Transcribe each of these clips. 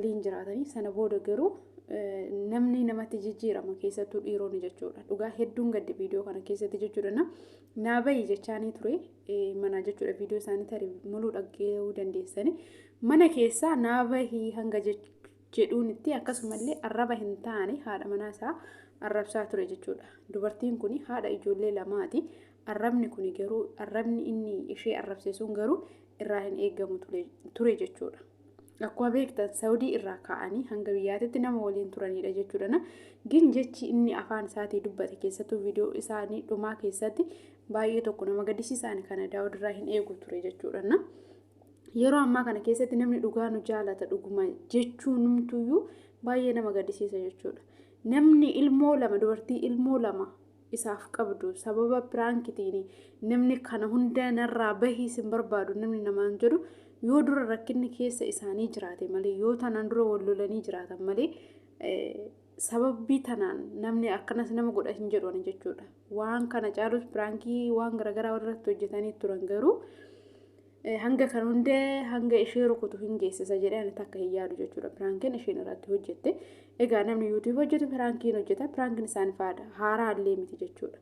waliin jiraatanii sana booda garuu namni namatti jijjiirama keessattuu dhiironni jechuudha. Dhugaa hedduun gaddi viidiyoo kana keessatti jechuudha. Naa bahi jechaanii ture mana jechuudha. Viidiyoo isaanii tarii muluu dhaggeessuu dandeessani. Mana keessaa naa bahi hanga jedhuunitti akkasumallee arraba hin taane haadha manaa isaa arrabsaa ture jechuudha. Dubartiin kun haadha ijoollee lamaati. Arrabni kun garuu arrabni inni ishee arrabseesuun garuu irraa hin eegamu ture jechuudha. Akkuma beektan Saawudii irraa ka'anii hanga biyyaatti nama waliin turanidha jechuudha. Gin jechi inni afaan isaatii dubbate keessattuu viidiyoo isaanii dhumaa keessatti baay'ee tokko nama gaddisiisaan kana Daawud irraa hin eegu ture jechuudha. Yeroo ammaa kana keessatti namni dhugaa nu jaalata dhuguma jechuun numtuyyuu baay'ee nama gaddisiisa jechuudha. Namni ilmoo lama dubartii ilmoo lama isaaf qabdu sababa piraankitiin namni kana hunda narraa bahii sin barbaadu namni namaan jedhu yoo dura rakkinni keessa isaanii jiraate malee yoo tanaan dura wal lolanii jiraatan malee sababii tanaan namni akkanas nama godha hin jedhu jechuudha. Waan kana caalus piraankii waan garaagaraa warratti hojjetanii turan garuu hanga kan hundee hanga ishee rukutu hin geessisa jedhee ani takka hin yaadu jechuudha. Piraankiin isheen irratti hojjette egaa namni yuutuub hojjetu piraankiin hojjeta piraankiin isaan faada haaraa illee miti jechuudha.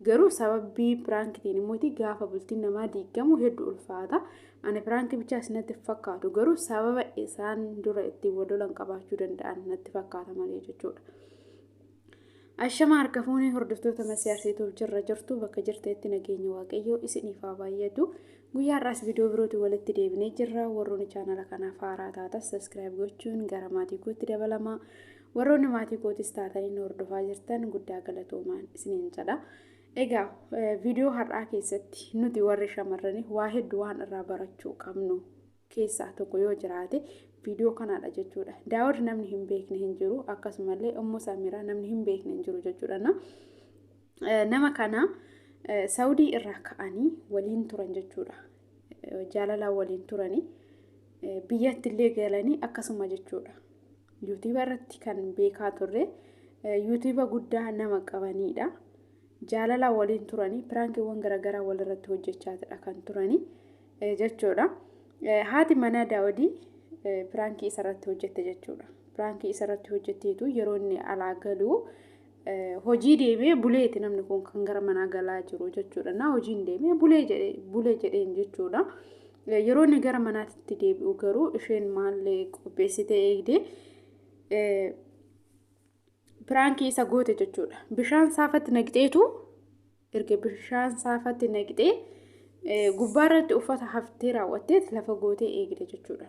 Garuu sababii piraankitiin immoo gaafa bultiin namaa diigamu hedduu ulfaata. Ani piraankii bichaa isinatti fakkaatu garuu sababa isaan dura ittiin walolan qabaachuu danda'an natti fakkaata malee jechuudha. Ashama harka fuunee hordoftoota Masiyaarsiituuf jirra jirtu bakka jirteetti nageenya waaqayyoo isiniif haa baay'atu. Guyyaa irraas viidiyoo birootii walitti deebinee jirra. Warroonni chaanala kanaaf haaraa taatas sabiskiraayib gochuun gara maatii kootti dabalama. Warroonni maatii kootis taatanii hordofaa jirtan guddaa galatoomaa isiniin jedha. Egaa viidiyoo har'aa keessatti nuti warri shamarranii waa hedduu waan irraa barachuu qabnu keessaa tokko yoo jiraate viidiyoo kanaadha jechuudha. Daawud namni hin beekne hin jiru akkasumallee Ummu Samiraa namni hin beekne hin jiru jechuudha. Nama kana Saawudii irraa ka'anii waliin turan jechuudha. Jaalalaan waliin turanii biyyatti illee galanii akkasuma jechuudha. Yuutuuba irratti kan beekaa turre yuutuuba guddaa nama qabanidha. Jaalalaan waliin turanii piraankiiwwan garaagaraa walirratti hojjechaatidha kan turanii jechuudha. Haati manaa Daawudii piraankii isarratti hojjette jechuudha. Piraankii isarratti hojjetteetu yeroo inni alaa galuu hojii deemee buleeti namni kun kan gara manaa galaa jiru jechuudha. Na hojiin deemee bulee jedheen jechuudha. Yeroo inni gara manaatti deebi'u garuu isheen maallee qopheessitee eegdee piraankii isa goote jechuudha. Bishaan saafatti naqxeetu erga bishaan saafatti naqxee gubbaarratti uffata haftee raawwattee lafa gootee eegde jechuudha.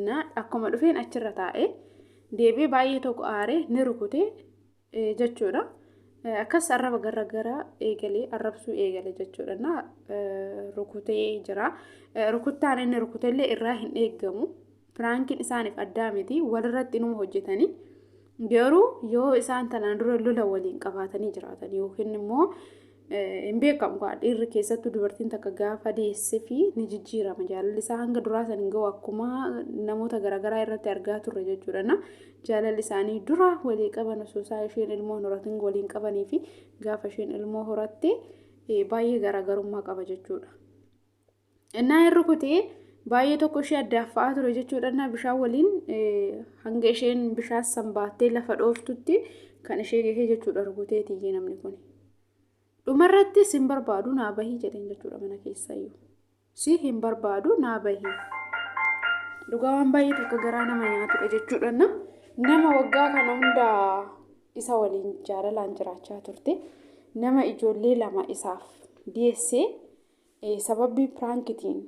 Na akkuma dhufeen achirra taa'ee deebi'ee baay'ee tokko aaree ni rukutee jechuudha. Akkas arraba garaagaraa eegalee arrabsuu eegale jechuudha. Na rukutee jira. Rukuttaan inni rukutellee irraa hin eegamu. Piraankiin isaaniif addaa miti walirratti inuma hojjetanii. Garuu yoo isaan tanaan dura lola waliin qabaatanii jiraatan yookiin immoo hin beekamu dhiirri keessattuu dubartiin takka gaafa deessee fi ni jijjiirama. Jaalalli isaa hanga duraa san hin ga'u akkuma namoota garaagaraa irratti argaa turre jechuudha. Jaalalli isaanii dura walii qaban osoo isheen ilmoo horatiin waliin qabanii fi gaafa isheen ilmoo horatte baay'ee garaagarummaa qaba jechuudha. Innaa hin rukutee baay'ee tokko ishee addaaffa'aa ture jechuudha. Bishaan waliin hanga isheen bishaan san baattee lafa dhooftutti kan ishee gahee jechuudha rukuteetii namni kun. Dhumarratti sin barbaadu naa bahii jedheen jechuudha mana keessayyuu. Si hin barbaadu naa bahii. Dhugaa waan baay'ee tokko garaa nama nyaatudha jechuudha. Nama waggaa kana hunda isa waliin jaalalaan jiraachaa turte. Nama ijoollee lama isaaf deessee sababii piraankitiin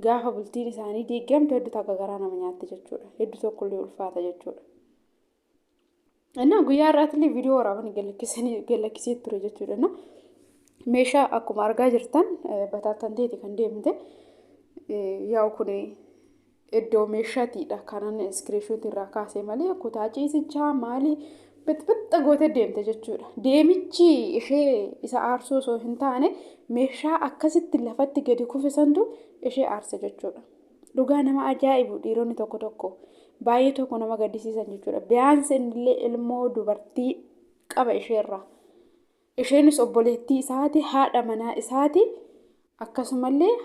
gaafa bultiin isaanii diigamte hedduu takka garaa nama nyaatte jechuudha. Hedduu tokkollee ulfaata jechuudha. Innaa guyyaa irraatti viidiyoo waraaban galakkisee ture jechuudha. Meeshaa akkuma argaa jirtan bataattanteeti kan deemte. Yaa'u kun iddoo meeshaatiidha. Kanan iskiriishooti irraa kaasee malee kutaa ciisichaa maali bixbixxa gootee deemte jechuudha. Deemichi ishee isa aarsoo osoo hin taane meeshaa akkasitti lafatti gadi kufisantu ishee aarse jechuudha. Dhugaa nama ajaa'ibu dhiironni tokko tokko baay'ee tokko nama gaddisiisan jechuudha. Biyyaansi illee ilmoo dubartii qaba isheerraa. Isheenis obboleettii isaati haadha manaa isaati akkasumallee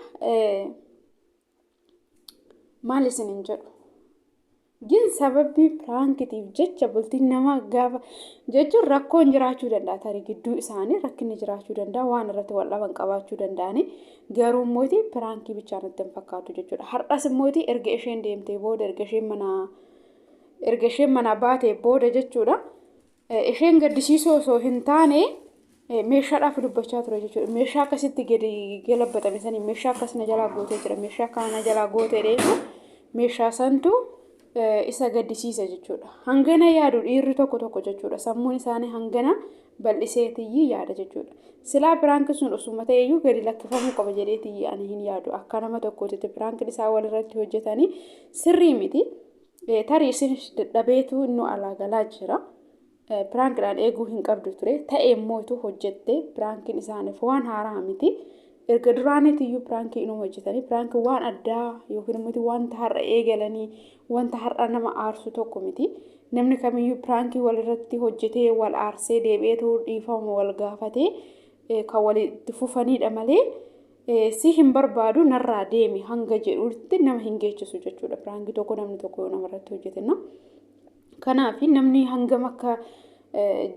maal isiniin jedhu Gin sababii piraankitiif jecha bultiin nama gaafa jechuun rakkoon jiraachuu danda'a tarii gidduu isaanii rakkinni jiraachuu danda'a waan irratti wal dhaban qabaachuu danda'ani garuu mootii piraankii bichaan itti hin fakkaatu jechuudha. Har'as mootii erga isheen deemtee booda erga isheen mana baatee booda jechuudha. Isheen gaddisiisoo osoo hin taane meeshaadhaaf dubbachaa ture jechuudha. Meeshaa akkasitti gadi galabbatame sanii meeshaa akkasina jalaa gootee jira. Meeshaa kana jalaa gootee dheedu meeshaa santu isa gaddisiisa jechuudha. Hangana yaadu dhiirri tokko jechuudha. Sammuun isaanii hangana bal'iseetii yaada jechuudha. Silaa piraankiin sun osuma ta'eyyuu gadi lakkifamuu qaba jedheetii ani hin yaadu. Akka nama tokkootti piraankiin isaa walirratti hojjetanii sirrii miti. Tarii isin dadhabeetu inni alaa galaa jira. Piraankiidhaan eeguu hin qabdu ture. Ta'ee mootu hojjette piraankiin isaaniif waan haaraa miti. Erga duraaniitiyyuu piraankii inuu hojjetanii piraankii waan addaa yookiin immoo wanta har'a eegalanii wanta har'a nama aarsu tokko miti. Namni kamiyyuu piraankii walirratti hojjetee wal aarsee deebi'eetu dhiifama wal gaafatee kan walitti fufanidha malee si hin barbaadu narraa deemi hanga jedhutti nama hin geechisu jechuudha. Piraankii tokko namni tokko namarratti hojjetanna. Kanaaf namni hangam akka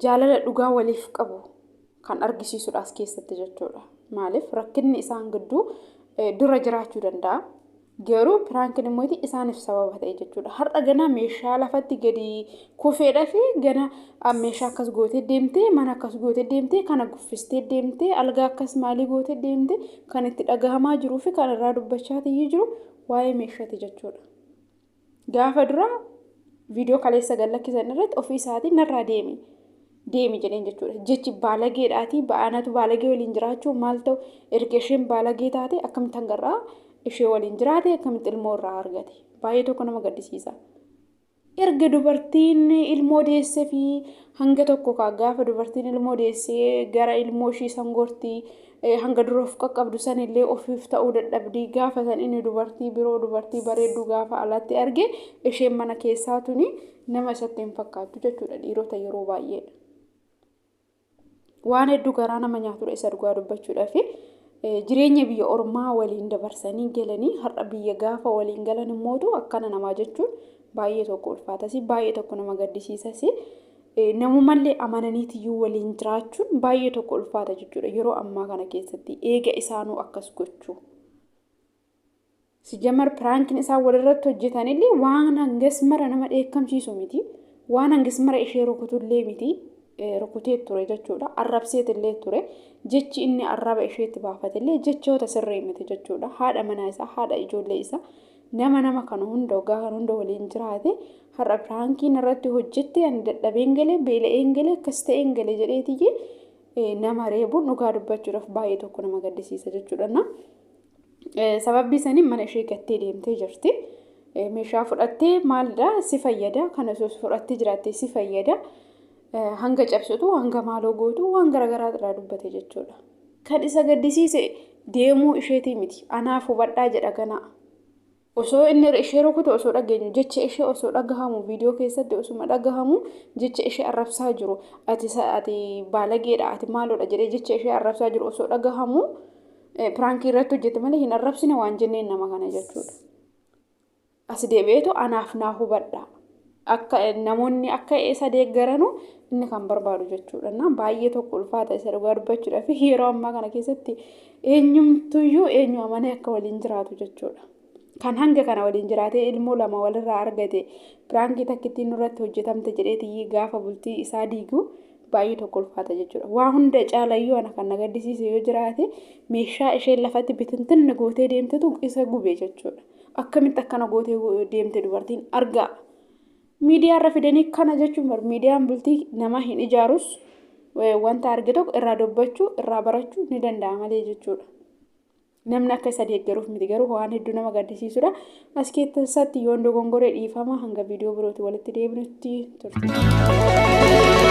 jaalala dhugaa waliif qabu kan argisiisudha as keessatti jechuudha. Maaliif rakkinni isaan gidduu dura jiraachuu danda'a. Garuu piraankiin immoo isaaniif sababa ta'e jechuudha. Har'a gana meeshaa lafatti gadi kufeedhaa fi gana meeshaa akkas gootee deemtee mana akkas gootee deemtee kana guffistee deemtee algaa akkas maalii gootee deemtee kan itti dhagahamaa jiruu fi kan irraa dubbachaa jiru waa'ee meeshaati jechuudha. Gaafa dura viidiyoo kaleessa gallakkisan irratti ofii isaatiin narraa deemi jedheen jechuudha. Jechi baalageedhaati ba'aanatu baalagee waliin jiraachuu maal ta'u erga isheen baalagee taate akkamitti hangarraa ishee waliin jiraate akkamitti ilmoo irraa argate baay'ee tokko nama gaddisiisa. Erga dubartiin ilmoo deessee fi hanga tokko gaafa dubartiin ilmoo deessee gara ilmoo ishii sangoortii hanga duroof qaqqabdu sanillee ofiif ta'uu dadhabdii gaafa san inni dubartii biroo dubartii bareedduu gaafa alatti arge isheen mana keessaa tuni nama isatti hin fakkaattu jechuudha dhiirota yeroo baay'ee. Waan hedduu garaa nama nyaatudha isa dhugaa dubbachuudhaa fi jireenya biyya ormaa waliin dabarsanii galanii har'a biyya gaafa waliin galan immootu akkana namaa jechuun baay'ee tokko ulfaatasi baay'ee tokko nama gaddisiisasi namumallee amananiitiyyuu waliin jiraachuun baay'ee tokko ulfaata jechuudha yeroo ammaa kana keessatti eega isaanuu akkas gochuu. Sijamar piraankiin isaan walirratti hojjetanillee waan hangas mara nama dheekkamsiisu miti waan hangas mara ishee rukutullee miti. Rukutee ture jechuudha. Arrabseetillee ture. Jechi inni arraba isheetti baafatellee jechoota sirrii miti jechuudha. Haadha manaa isaa, haadha ijoollee isaa nama kana hunda ogaa kan hunda waliin jiraate har'a piraankiin irratti hojjette ani dadhabeen galee beela'een galee akkas ta'een galee jedheetiyyee nama reebuun dhugaa dubbachuudhaaf baay'ee tokko nama gaddisiisa jechuudha. Sababbii sanii mana ishee gattee deemtee jirti. Meeshaa fudhattee maalidhaa si fayyada. Kana soos fudhattee jiraattee si fayyada. Hanga cabsitu hanga maaloo gootu waan garagaraa irraa dubbate jechuudha. Kan isa gaddisiise deemuu isheetii miti. Anaaf hubadhaa jedha ganaa. Osoo inni ishee rukutu osoo dhageenyu jecha ishee osoo dhagahamu viidiyoo keessatti osuma dhagahamu jecha ishee arrabsaa jiru. Ati baalageedha ati maaloodha jedhee jecha ishee arrabsaa jiru osoo dhagahamu piraankii irratti hojjete malee hin arrabsine waan jenneen nama kana jechuudha. As deebi'eetu anaaf naa hubadhaa. Akka namoonni akka isa deeggaranu inni kan barbaadu jechuudha. Baay'ee tokko ulfaata isa dhugaa dubbachuudhaaf yeroo ammaa kana keessatti eenyumtuyyuu eenyu amanee akka waliin jiraatu jechuudha. Kan hanga kana waliin jiraatee ilmoo lama walirraa argate piraankii takkittiin irratti hojjetamte jedheetii gaafa bultii isaa diigu baay'ee tokko ulfaata jechuudha. Waa hunda caalayyuu ana kan nagaddisiise yoo jiraate meeshaa isheen lafatti bitintinna gootee deemtetu isa gube jechuudha. Akkamitti akkana gootee deemte dubartiin argaa. Miidiyaa irra fidanii kana jechuun miidiyaan bultii nama hin ijaarus wanta arge tokko irraa dubbachuu irraa barachuu ni danda'a malee jechuudha. Namni akka isa deeggaruuf miti garuu waan hedduu nama gaddisiisudha. As keessatti yoon dogongoree dhiifama hanga viidiyoo birootti walitti deebinutti turte.